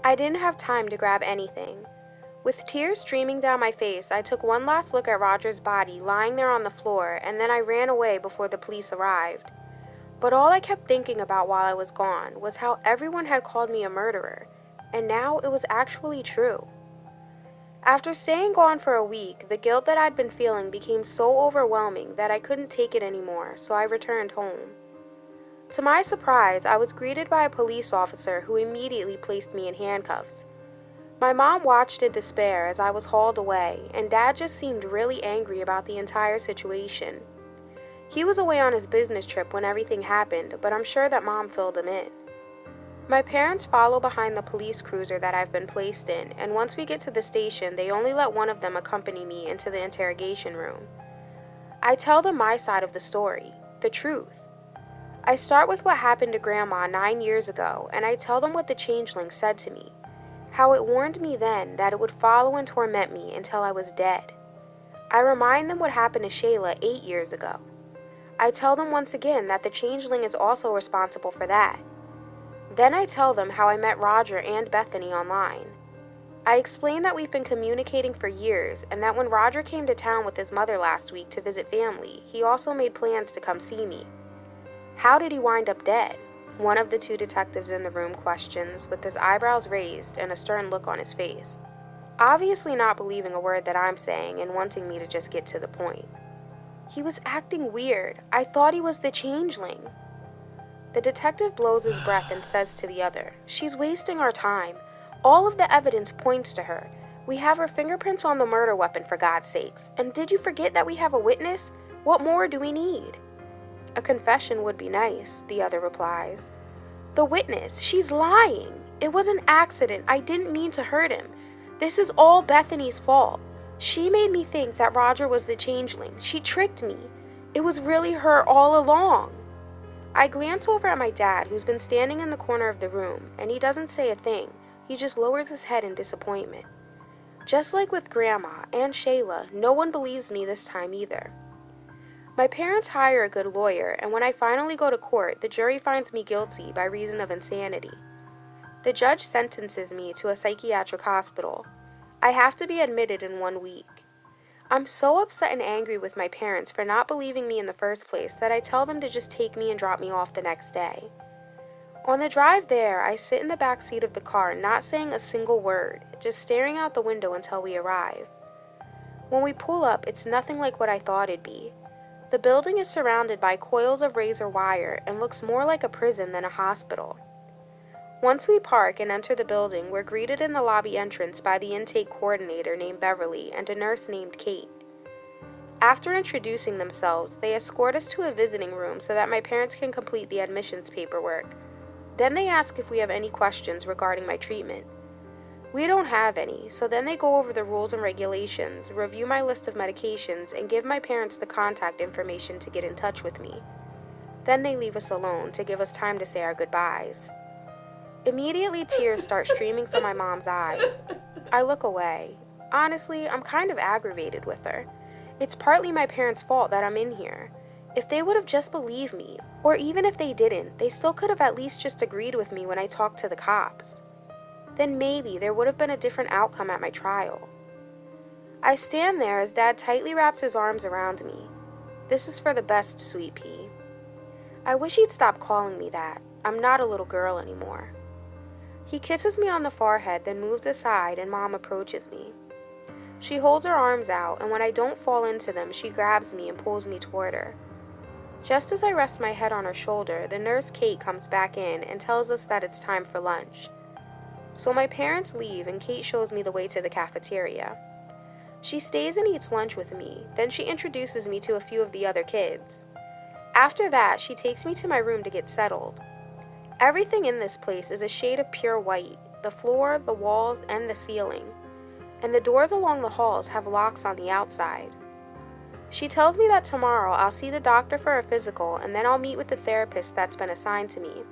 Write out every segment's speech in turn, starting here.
I didn't have time to grab anything. With tears streaming down my face, I took one last look at Roger's body lying there on the floor, and then I ran away before the police arrived. But all I kept thinking about while I was gone was how everyone had called me a murderer, and now it was actually true. After staying gone for a week, the guilt that I'd been feeling became so overwhelming that I couldn't take it anymore, so I returned home. To my surprise, I was greeted by a police officer who immediately placed me in handcuffs. My mom watched in despair as I was hauled away, and Dad just seemed really angry about the entire situation. He was away on his business trip when everything happened, but I'm sure that Mom filled him in. My parents follow behind the police cruiser that I've been placed in, and once we get to the station, they only let one of them accompany me into the interrogation room. I tell them my side of the story, the truth. I start with what happened to Grandma 9 years ago, and I tell them what the changeling said to me, how it warned me then that it would follow and torment me until I was dead. I remind them what happened to Shayla 8 years ago. I tell them once again that the changeling is also responsible for that. Then I tell them how I met Roger and Bethany online. I explain that we've been communicating for years and that when Roger came to town with his mother last week to visit family, he also made plans to come see me. How did he wind up dead? One of the two detectives in the room questions, with his eyebrows raised and a stern look on his face, obviously not believing a word that I'm saying and wanting me to just get to the point. He was acting weird. I thought he was the changeling. The detective blows his breath and says to the other, "She's wasting our time. All of the evidence points to her. We have her fingerprints on the murder weapon, for God's sakes. And did you forget that we have a witness? What more do we need?" "A confession would be nice," the other replies. "The witness, she's lying. It was an accident. I didn't mean to hurt him. This is all Bethany's fault. She made me think that Roger was the changeling. She tricked me. It was really her all along." I glance over at my dad, who's been standing in the corner of the room, and he doesn't say a thing. He just lowers his head in disappointment. Just like with Grandma and Shayla, no one believes me this time either. My parents hire a good lawyer, and when I finally go to court, the jury finds me guilty by reason of insanity. The judge sentences me to a psychiatric hospital. I have to be admitted in 1 week. I'm so upset and angry with my parents for not believing me in the first place that I tell them to just take me and drop me off the next day. On the drive there, I sit in the back seat of the car, not saying a single word, just staring out the window until we arrive. When we pull up, it's nothing like what I thought it'd be. The building is surrounded by coils of razor wire and looks more like a prison than a hospital. Once we park and enter the building, we're greeted in the lobby entrance by the intake coordinator named Beverly and a nurse named Kate. After introducing themselves, they escort us to a visiting room so that my parents can complete the admissions paperwork. Then they ask if we have any questions regarding my treatment. We don't have any, so then they go over the rules and regulations, review my list of medications, and give my parents the contact information to get in touch with me. Then they leave us alone to give us time to say our goodbyes. Immediately, tears start streaming from my mom's eyes. I look away. Honestly, I'm kind of aggravated with her. It's partly my parents' fault that I'm in here. If they would have just believed me, or even if they didn't, they still could have at least just agreed with me when I talked to the cops. Then maybe there would have been a different outcome at my trial. I stand there as Dad tightly wraps his arms around me. "This is for the best, sweet pea." I wish he'd stop calling me that. I'm not a little girl anymore. He kisses me on the forehead, then moves aside, and Mom approaches me. She holds her arms out, and when I don't fall into them, she grabs me and pulls me toward her. Just as I rest my head on her shoulder, the nurse Kate comes back in and tells us that it's time for lunch. So my parents leave, and Kate shows me the way to the cafeteria. She stays and eats lunch with me, then she introduces me to a few of the other kids. After that, she takes me to my room to get settled. Everything in this place is a shade of pure white, the floor, the walls, and the ceiling. And the doors along the halls have locks on the outside. She tells me that tomorrow I'll see the doctor for a physical, and then I'll meet with the therapist that's been assigned to me.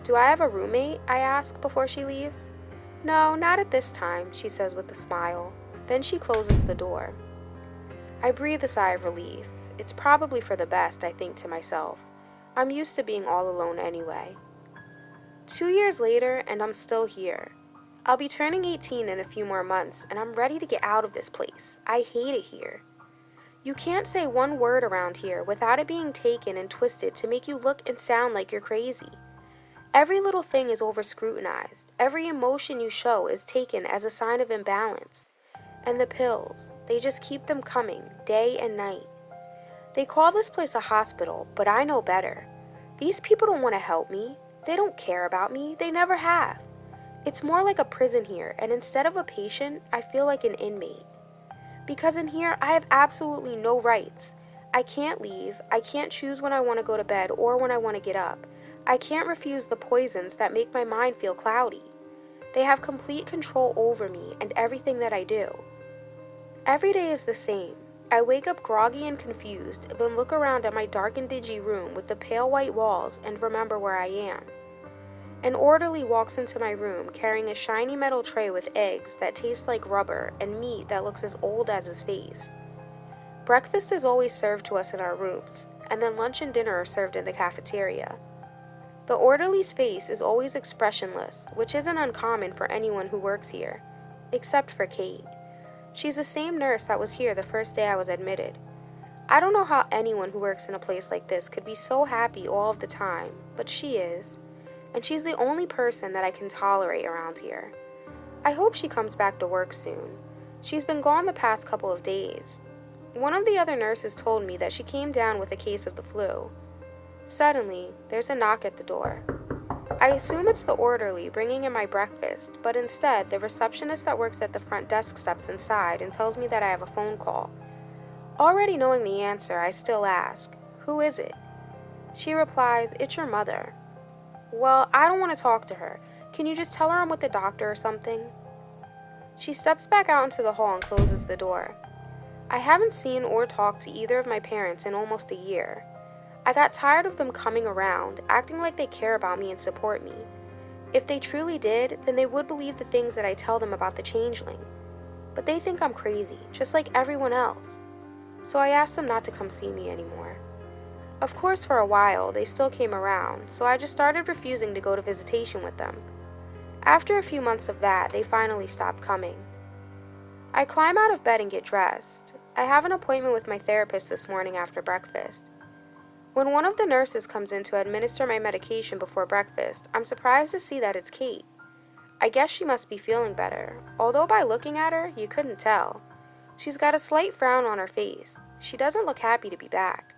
"Do I have a roommate?" I ask before she leaves. "No, not at this time," she says with a smile. Then she closes the door. I breathe a sigh of relief. It's probably for the best, I think to myself. I'm used to being all alone anyway. 2 years later, and I'm still here. I'll be turning 18 in a few more months, and I'm ready to get out of this place. I hate it here. You can't say one word around here without it being taken and twisted to make you look and sound like you're crazy. Every little thing is over-scrutinized. Every emotion you show is taken as a sign of imbalance. And the pills, they just keep them coming, day and night. They call this place a hospital, but I know better. These people don't want to help me. They don't care about me. They never have. It's more like a prison here, and instead of a patient, I feel like an inmate. Because in here, I have absolutely no rights. I can't leave. I can't choose when I want to go to bed or when I want to get up. I can't refuse the poisons that make my mind feel cloudy. They have complete control over me and everything that I do. Every day is the same. I wake up groggy and confused, then look around at my dark and dingy room with the pale white walls and remember where I am. An orderly walks into my room carrying a shiny metal tray with eggs that taste like rubber and meat that looks as old as his face. Breakfast is always served to us in our rooms, and then lunch and dinner are served in the cafeteria. The orderly's face is always expressionless, which isn't uncommon for anyone who works here, except for Kate. She's the same nurse that was here the first day I was admitted. I don't know how anyone who works in a place like this could be so happy all of the time, but she is. And she's the only person that I can tolerate around here. I hope she comes back to work soon. She's been gone the past couple of days. One of the other nurses told me that she came down with a case of the flu. Suddenly, there's a knock at the door. I assume it's the orderly bringing in my breakfast, but instead, the receptionist that works at the front desk steps inside and tells me that I have a phone call. Already knowing the answer, I still ask, "Who is it?" She replies, "It's your mother." "Well, I don't want to talk to her. Can you just tell her I'm with the doctor or something?" She steps back out into the hall and closes the door. I haven't seen or talked to either of my parents in almost a year. I got tired of them coming around, acting like they care about me and support me. If they truly did, then they would believe the things that I tell them about the changeling. But they think I'm crazy, just like everyone else. So I asked them not to come see me anymore. Of course, for a while, they still came around, so I just started refusing to go to visitation with them. After a few months of that, they finally stopped coming. I climb out of bed and get dressed. I have an appointment with my therapist this morning after breakfast. When one of the nurses comes in to administer my medication before breakfast, I'm surprised to see that it's Kate. I guess she must be feeling better, although by looking at her, you couldn't tell. She's got a slight frown on her face. She doesn't look happy to be back.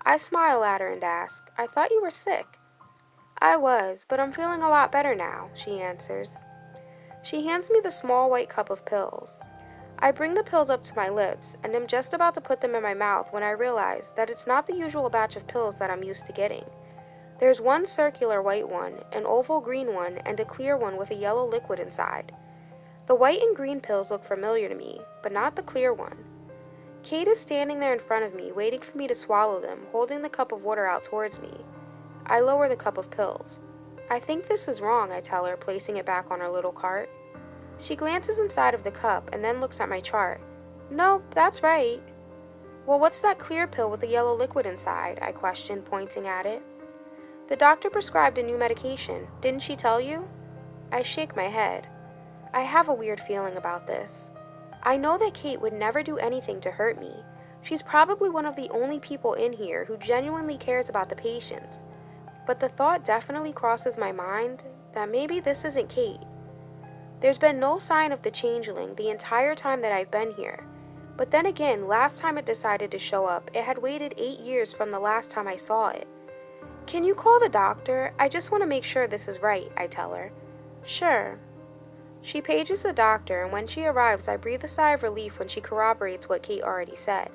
I smile at her and ask, "I thought you were sick." "I was, but I'm feeling a lot better now," she answers. She hands me the small white cup of pills. I bring the pills up to my lips and am just about to put them in my mouth when I realize that it's not the usual batch of pills that I'm used to getting. There's one circular white one, an oval green one, and a clear one with a yellow liquid inside. The white and green pills look familiar to me, but not the clear one. Kate is standing there in front of me, waiting for me to swallow them, holding the cup of water out towards me. I lower the cup of pills. "I think this is wrong," I tell her, placing it back on her little cart. She glances inside of the cup and then looks at my chart. "No, that's right." "Well, what's that clear pill with the yellow liquid inside?" I question, pointing at it. "The doctor prescribed a new medication. Didn't she tell you?" I shake my head. I have a weird feeling about this. I know that Kate would never do anything to hurt me. She's probably one of the only people in here who genuinely cares about the patients. But the thought definitely crosses my mind that maybe this isn't Kate. There's been no sign of the changeling the entire time that I've been here. But then again, last time it decided to show up, it had waited 8 years from the last time I saw it. "Can you call the doctor? I just want to make sure this is right," I tell her. "Sure." She pages the doctor, and when she arrives, I breathe a sigh of relief when she corroborates what Kate already said.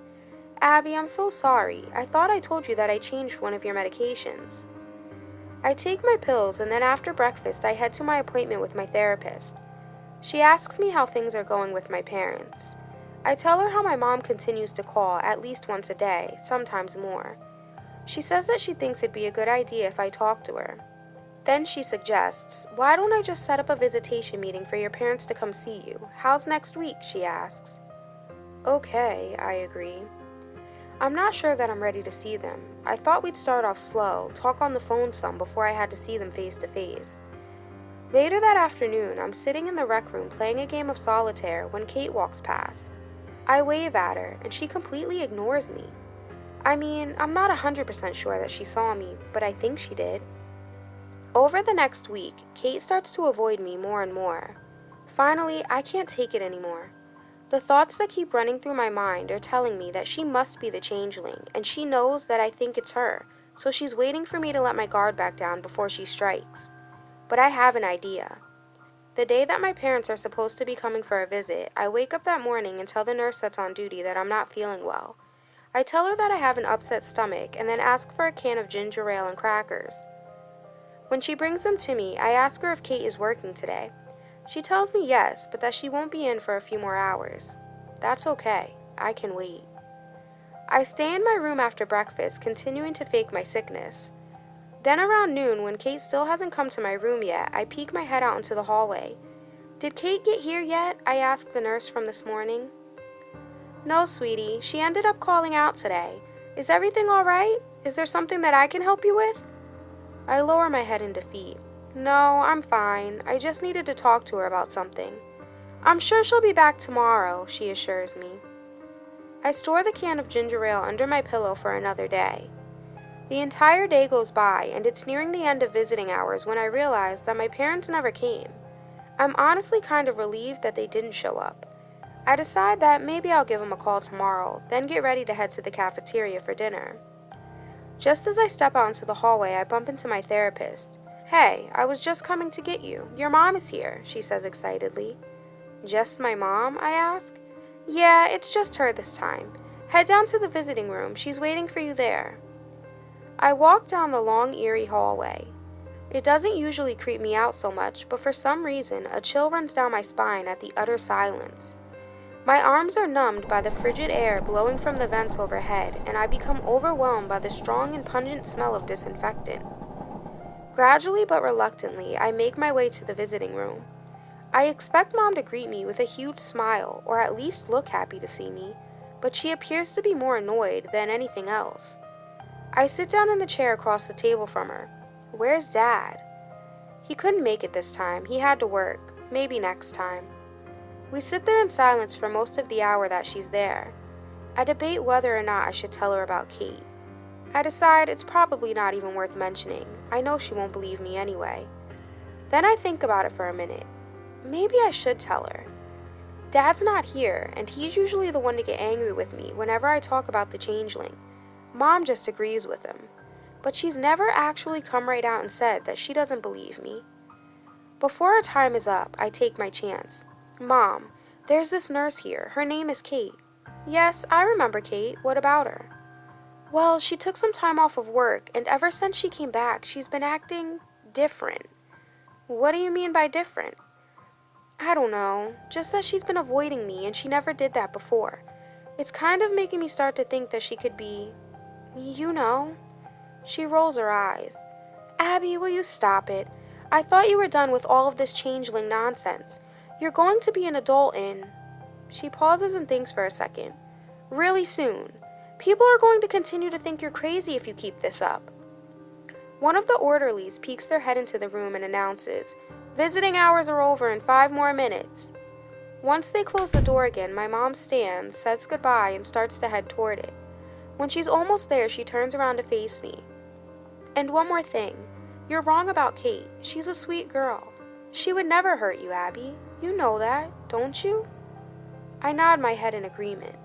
"Abby, I'm so sorry. I thought I told you that I changed one of your medications." I take my pills, and then after breakfast, I head to my appointment with my therapist. She asks me how things are going with my parents. I tell her how my mom continues to call at least once a day, sometimes more. She says that she thinks it'd be a good idea if I talk to her. Then she suggests, "Why don't I just set up a visitation meeting for your parents to come see you? How's next week?" she asks. "Okay," I agree. I'm not sure that I'm ready to see them. I thought we'd start off slow, talk on the phone some before I had to see them face to face. Later that afternoon, I'm sitting in the rec room playing a game of solitaire when Kate walks past. I wave at her, and she completely ignores me. I mean, I'm not 100% sure that she saw me, but I think she did. Over the next week, Kate starts to avoid me more and more. Finally, I can't take it anymore. The thoughts that keep running through my mind are telling me that she must be the changeling, and she knows that I think it's her, so she's waiting for me to let my guard back down before she strikes. But I have an idea. The day that my parents are supposed to be coming for a visit, I wake up that morning and tell the nurse that's on duty that I'm not feeling well. I tell her that I have an upset stomach and then ask for a can of ginger ale and crackers. When she brings them to me, I ask her if Kate is working today. She tells me yes, but that she won't be in for a few more hours. That's okay. I can wait. I stay in my room after breakfast, continuing to fake my sickness. Then around noon, when Kate still hasn't come to my room yet, I peek my head out into the hallway. "Did Kate get here yet?" I asked the nurse from this morning. "No, sweetie. She ended up calling out today. Is everything all right? Is there something that I can help you with?" I lower my head in defeat. "No, I'm fine. I just needed to talk to her about something." "I'm sure she'll be back tomorrow," she assures me. I store the can of ginger ale under my pillow for another day. The entire day goes by, and it's nearing the end of visiting hours when I realize that my parents never came. I'm honestly kind of relieved that they didn't show up. I decide that maybe I'll give them a call tomorrow, then get ready to head to the cafeteria for dinner. Just as I step out into the hallway, I bump into my therapist. "Hey, I was just coming to get you. Your mom is here," she says excitedly. "Just my mom?" I ask. "Yeah, it's just her this time. Head down to the visiting room. She's waiting for you there." I walk down the long, eerie hallway. It doesn't usually creep me out so much, but for some reason, a chill runs down my spine at the utter silence. My arms are numbed by the frigid air blowing from the vents overhead, and I become overwhelmed by the strong and pungent smell of disinfectant. Gradually but reluctantly, I make my way to the visiting room. I expect Mom to greet me with a huge smile, or at least look happy to see me, but she appears to be more annoyed than anything else. I sit down in the chair across the table from her. "Where's Dad?" "He couldn't make it this time. He had to work. Maybe next time." We sit there in silence for most of the hour that she's there. I debate whether or not I should tell her about Kate. I decide it's probably not even worth mentioning. I know she won't believe me anyway. Then I think about it for a minute. Maybe I should tell her. Dad's not here, and he's usually the one to get angry with me whenever I talk about the changeling. Mom just agrees with him. But she's never actually come right out and said that she doesn't believe me. Before our time is up, I take my chance. "Mom, there's this nurse here. Her name is Kate." "Yes, I remember Kate. What about her?" "Well, she took some time off of work, and ever since she came back, she's been acting different." "What do you mean by different?" "I don't know. Just that she's been avoiding me, and she never did that before. It's kind of making me start to think that she could be, you know." She rolls her eyes. "Abby, will you stop it? I thought you were done with all of this changeling nonsense. You're going to be an adult in—" She pauses and thinks for a second. "Really soon. People are going to continue to think you're crazy if you keep this up." One of the orderlies peeks their head into the room and announces, "Visiting hours are over in 5 more minutes." Once they close the door again, my mom stands, says goodbye, and starts to head toward it. When she's almost there, she turns around to face me. "And one more thing. You're wrong about Kate. She's a sweet girl. She would never hurt you, Abby. You know that, don't you?" I nod my head in agreement.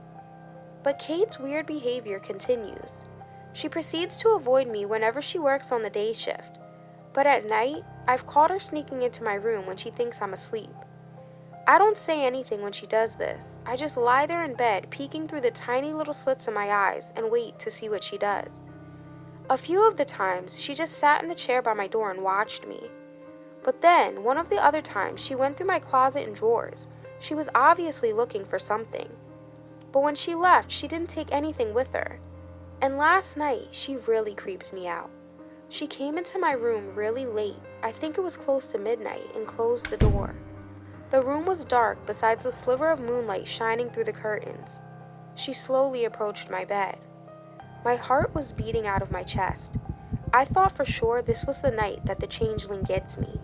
But Kate's weird behavior continues. She proceeds to avoid me whenever she works on the day shift. But at night, I've caught her sneaking into my room when she thinks I'm asleep. I don't say anything when she does this. I just lie there in bed, peeking through the tiny little slits in my eyes, and wait to see what she does. A few of the times, she just sat in the chair by my door and watched me. But then, one of the other times, she went through my closet and drawers. She was obviously looking for something. But when she left, she didn't take anything with her. And last night, she really creeped me out. She came into my room really late, I think it was close to midnight, and closed the door. The room was dark besides a sliver of moonlight shining through the curtains. She slowly approached my bed. My heart was beating out of my chest. I thought for sure this was the night that the changeling gets me.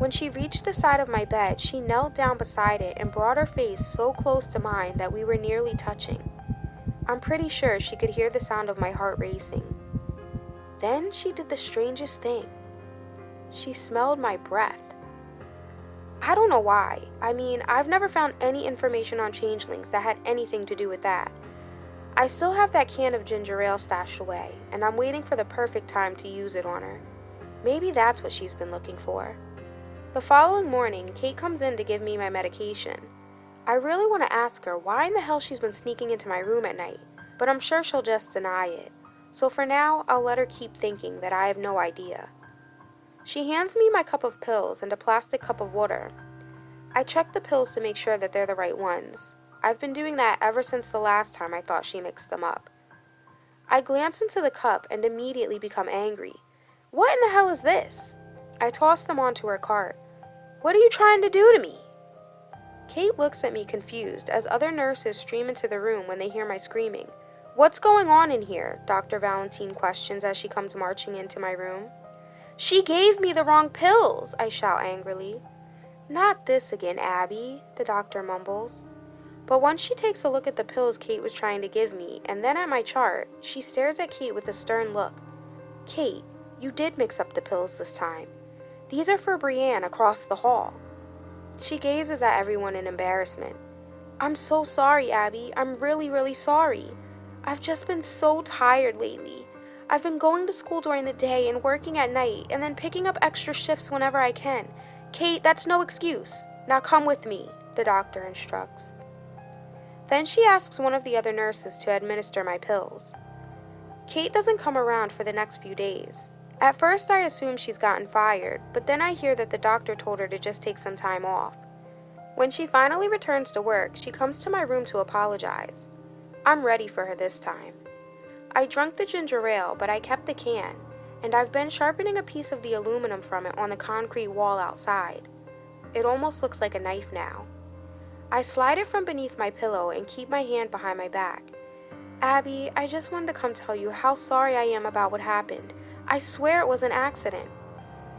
When she reached the side of my bed, she knelt down beside it and brought her face so close to mine that we were nearly touching. I'm pretty sure she could hear the sound of my heart racing. Then she did the strangest thing. She smelled my breath. I don't know why. I mean, I've never found any information on changelings that had anything to do with that. I still have that can of ginger ale stashed away, and I'm waiting for the perfect time to use it on her. Maybe that's what she's been looking for. The following morning, Kate comes in to give me my medication. I really want to ask her why in the hell she's been sneaking into my room at night, but I'm sure she'll just deny it. So for now, I'll let her keep thinking that I have no idea. She hands me my cup of pills and a plastic cup of water. I check the pills to make sure that they're the right ones. I've been doing that ever since the last time I thought she mixed them up. I glance into the cup and immediately become angry. What in the hell is this? I toss them onto her cart. What are you trying to do to me? Kate looks at me confused as other nurses stream into the room when they hear my screaming. What's going on in here? Dr. Valentine questions as she comes marching into my room. She gave me the wrong pills, I shout angrily. Not this again, Abby, the doctor mumbles. But once she takes a look at the pills Kate was trying to give me, and then at my chart, she stares at Kate with a stern look. Kate, you did mix up the pills this time. These are for Brienne across the hall. She gazes at everyone in embarrassment. I'm so sorry, Abby. I'm really, really sorry. I've just been so tired lately. I've been going to school during the day and working at night, and then picking up extra shifts whenever I can. Kate, that's no excuse. Now come with me, the doctor instructs. Then she asks one of the other nurses to administer my pills. Kate doesn't come around for the next few days. At first I assume she's gotten fired, but then I hear that the doctor told her to just take some time off. When she finally returns to work, she comes to my room to apologize. I'm ready for her this time. I drank the ginger ale, but I kept the can, and I've been sharpening a piece of the aluminum from it on the concrete wall outside. It almost looks like a knife now. I slide it from beneath my pillow and keep my hand behind my back. Abby, I just wanted to come tell you how sorry I am about what happened. I swear it was an accident.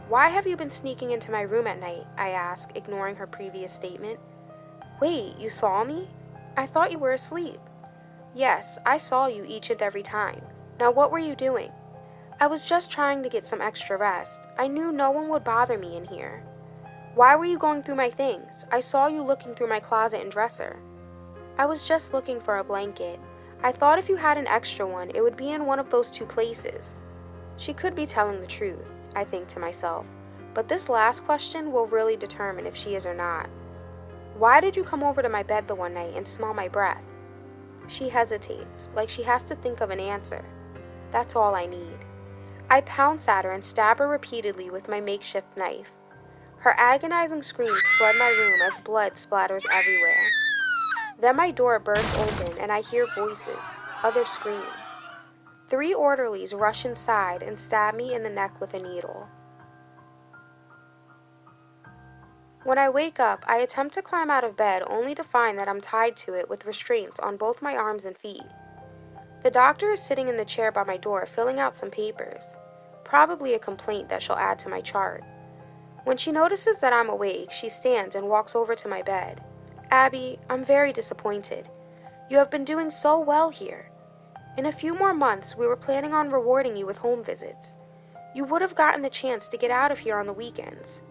Why have you been sneaking into my room at night? I ask, ignoring her previous statement. Wait, you saw me? I thought you were asleep. Yes, I saw you each and every time. Now what were you doing? I was just trying to get some extra rest. I knew no one would bother me in here. Why were you going through my things? I saw you looking through my closet and dresser. I was just looking for a blanket. I thought if you had an extra one, it would be in one of those two places. She could be telling the truth, I think to myself, but this last question will really determine if she is or not. Why did you come over to my bed the one night and smell my breath? She hesitates, like she has to think of an answer. That's all I need. I pounce at her and stab her repeatedly with my makeshift knife. Her agonizing screams flood my room as blood splatters everywhere. Then my door bursts open and I hear voices, other screams. 3 orderlies rush inside and stab me in the neck with a needle. When I wake up, I attempt to climb out of bed only to find that I'm tied to it with restraints on both my arms and feet. The doctor is sitting in the chair by my door filling out some papers, probably a complaint that she'll add to my chart. When she notices that I'm awake, she stands and walks over to my bed. Abby, I'm very disappointed. You have been doing so well here. In a few more months, we were planning on rewarding you with home visits. You would have gotten the chance to get out of here on the weekends.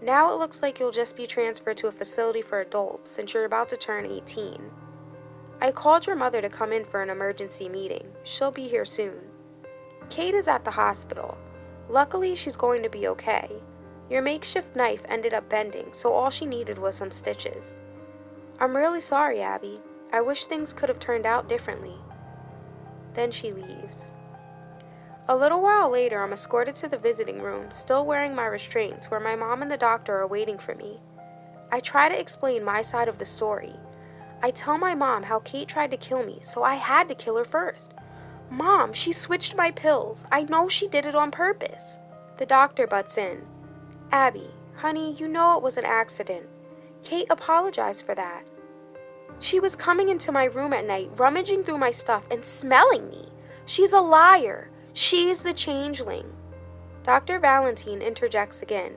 Now it looks like you'll just be transferred to a facility for adults since you're about to turn 18. I called your mother to come in for an emergency meeting. She'll be here soon. Kate is at the hospital. Luckily, she's going to be okay. Your makeshift knife ended up bending, so all she needed was some stitches. I'm really sorry, Abby. I wish things could have turned out differently. Then she leaves. A little while later, I'm escorted to the visiting room, still wearing my restraints, where my mom and the doctor are waiting for me. I try to explain my side of the story. I tell my mom how Kate tried to kill me, so I had to kill her first. Mom, she switched my pills. I know she did it on purpose. The doctor butts in. Abby, honey, you know it was an accident. Kate apologized for that. She was coming into my room at night, rummaging through my stuff and smelling me. She's a liar. She's the changeling. Dr. Valentine interjects again.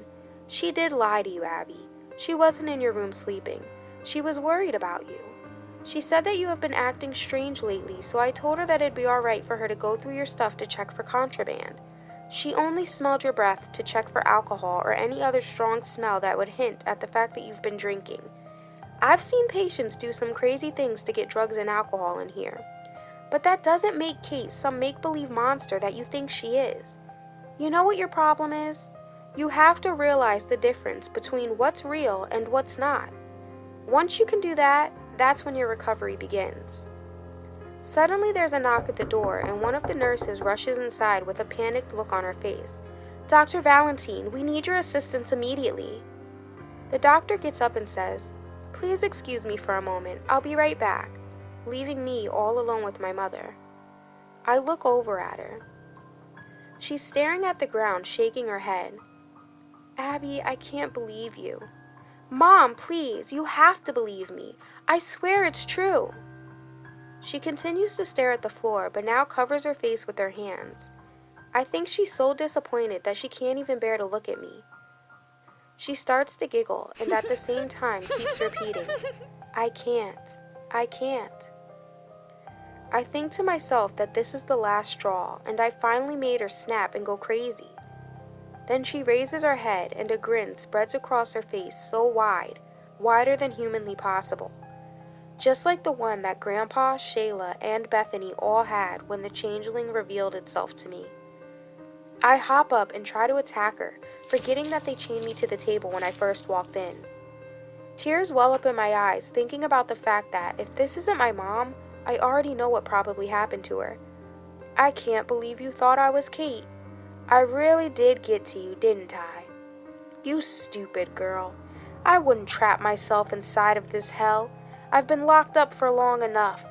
She did lie to you, Abby. She wasn't in your room sleeping. She was worried about you. She said that you have been acting strange lately, so I told her that it'd be alright for her to go through your stuff to check for contraband. She only smelled your breath to check for alcohol or any other strong smell that would hint at the fact that you've been drinking. I've seen patients do some crazy things to get drugs and alcohol in here. But that doesn't make Kate some make-believe monster that you think she is. You know what your problem is? You have to realize the difference between what's real and what's not. Once you can do that, that's when your recovery begins. Suddenly there's a knock at the door and one of the nurses rushes inside with a panicked look on her face. "Dr. Valentine, we need your assistance immediately." The doctor gets up and says, "Please excuse me for a moment. I'll be right back," leaving me all alone with my mother. I look over at her. She's staring at the ground, shaking her head. "Abby, I can't believe you." "Mom, please, you have to believe me. I swear it's true." She continues to stare at the floor, but now covers her face with her hands. I think she's so disappointed that she can't even bear to look at me. She starts to giggle and at the same time keeps repeating, "I can't. I can't." I think to myself that this is the last straw, and I finally made her snap and go crazy. Then she raises her head and a grin spreads across her face so wide, wider than humanly possible. Just like the one that Grandpa, Shayla, and Bethany all had when the changeling revealed itself to me. I hop up and try to attack her, forgetting that they chained me to the table when I first walked in. Tears well up in my eyes, thinking about the fact that if this isn't my mom, I already know what probably happened to her. "I can't believe you thought I was Kate. I really did get to you, didn't I? You stupid girl. I wouldn't trap myself inside of this hell. I've been locked up for long enough.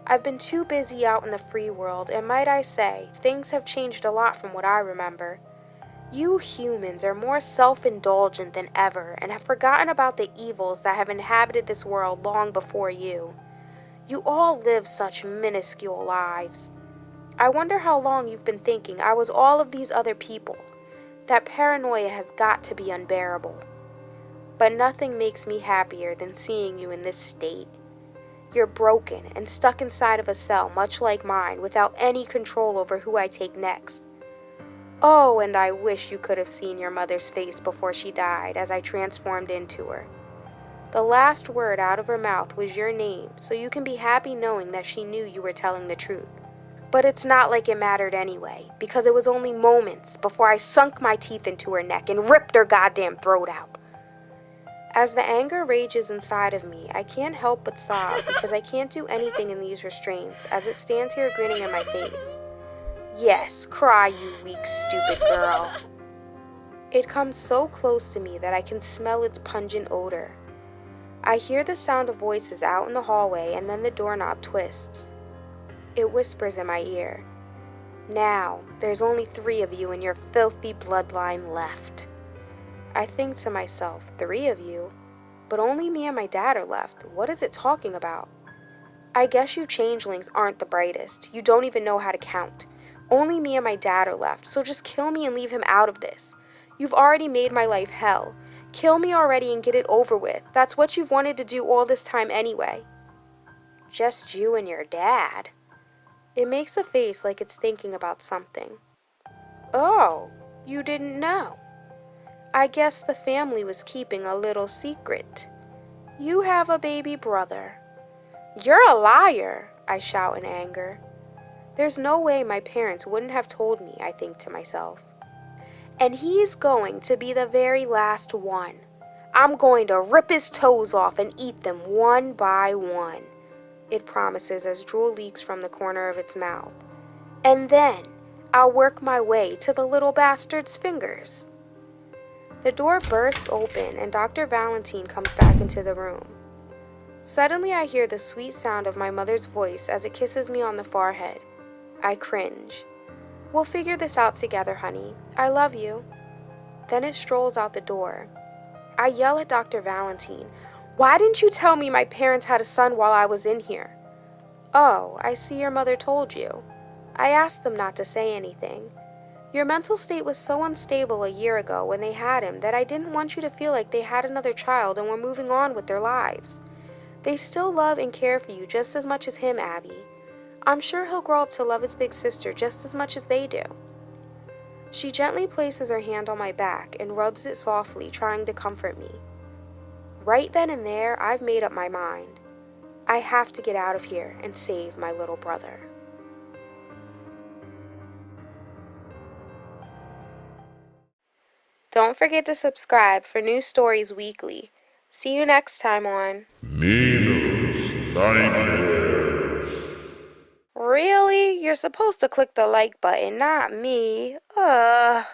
I've been too busy out in the free world, and might I say, things have changed a lot from what I remember. You humans are more self-indulgent than ever and have forgotten about the evils that have inhabited this world long before you. You all live such minuscule lives. I wonder how long you've been thinking I was all of these other people. That paranoia has got to be unbearable. But nothing makes me happier than seeing you in this state. You're broken and stuck inside of a cell much like mine without any control over who I take next. Oh, and I wish you could have seen your mother's face before she died as I transformed into her. The last word out of her mouth was your name, so you can be happy knowing that she knew you were telling the truth. But it's not like it mattered anyway, because it was only moments before I sunk my teeth into her neck and ripped her goddamn throat out. As the anger rages inside of me, I can't help but sob because I can't do anything in these restraints as it stands here grinning in my face. Yes, cry, you weak, stupid girl. It comes so close to me that I can smell its pungent odor. I hear the sound of voices out in the hallway and then the doorknob twists. It whispers in my ear. Now, there's only 3 of you in your filthy bloodline left. I think to myself, 3 of you? But only me and my dad are left. What is it talking about? I guess you changelings aren't the brightest. You don't even know how to count. Only me and my dad are left, so just kill me and leave him out of this. You've already made my life hell. Kill me already and get it over with. That's what you've wanted to do all this time anyway. Just you and your dad. It makes a face like it's thinking about something. Oh, you didn't know. I guess the family was keeping a little secret. You have a baby brother. You're a liar, I shout in anger. There's no way my parents wouldn't have told me, I think to myself. And he's going to be the very last one. I'm going to rip his toes off and eat them one by one, it promises as drool leaks from the corner of its mouth. And then I'll work my way to the little bastard's fingers. The door bursts open and Dr. Valentine comes back into the room. Suddenly I hear the sweet sound of my mother's voice as it kisses me on the forehead. I cringe. We'll figure this out together, honey. I love you. Then it strolls out the door. I yell at Dr. Valentine. Why didn't you tell me my parents had a son while I was in here? Oh, I see your mother told you. I asked them not to say anything. Your mental state was so unstable a year ago when they had him that I didn't want you to feel like they had another child and were moving on with their lives. They still love and care for you just as much as him, Abby. I'm sure he'll grow up to love his big sister just as much as they do. She gently places her hand on my back and rubs it softly, trying to comfort me. Right then and there, I've made up my mind. I have to get out of here and save my little brother. Don't forget to subscribe for new stories weekly. See you next time on Nina's Nightmares. Really? You're supposed to click the like button, not me. Ugh.